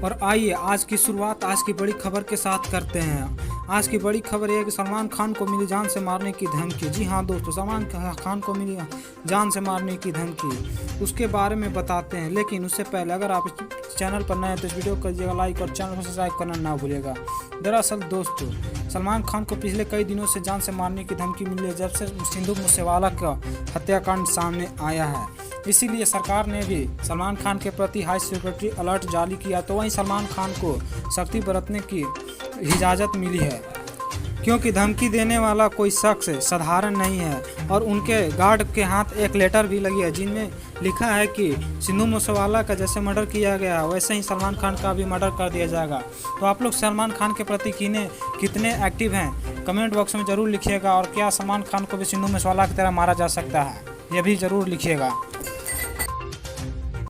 और आइए आज की शुरुआत आज की बड़ी खबर के साथ करते हैं। आज की बड़ी खबर यह है कि सलमान खान को मिली जान से मारने की धमकी। जी हाँ दोस्तों, सलमान खान को मिली जान से मारने की धमकी, उसके बारे में बताते हैं। लेकिन उससे पहले अगर आप इस चैनल पर नए हैं तो इस वीडियो को करिएगा लाइक और चैनल को सब्सक्राइब करना ना भूलिएगा। दरअसल दोस्तों, सलमान खान को पिछले कई दिनों से जान से मारने की धमकी मिली है जब से सिंधु मूसेवाला का हत्याकांड सामने आया है। इसीलिए सरकार ने भी सलमान खान के प्रति हाई सिक्योरिटी अलर्ट जारी किया। तो वहीं सलमान खान को सख्ती बरतने की इजाज़त मिली है, क्योंकि धमकी देने वाला कोई शख्स साधारण नहीं है। और उनके गार्ड के हाथ एक लेटर भी लगी है जिनमें लिखा है कि सिंधु मूसेवाला का जैसे मर्डर किया गया वैसे ही सलमान खान का भी मर्डर कर दिया जाएगा। तो आप लोग सलमान खान के प्रति कितने एक्टिव हैं, कमेंट बॉक्स में ज़रूर लिखिएगा। और क्या सलमान खान को भी सिंधु मूसेवाला की तरह मारा जा सकता है, यह भी ज़रूर लिखिएगा।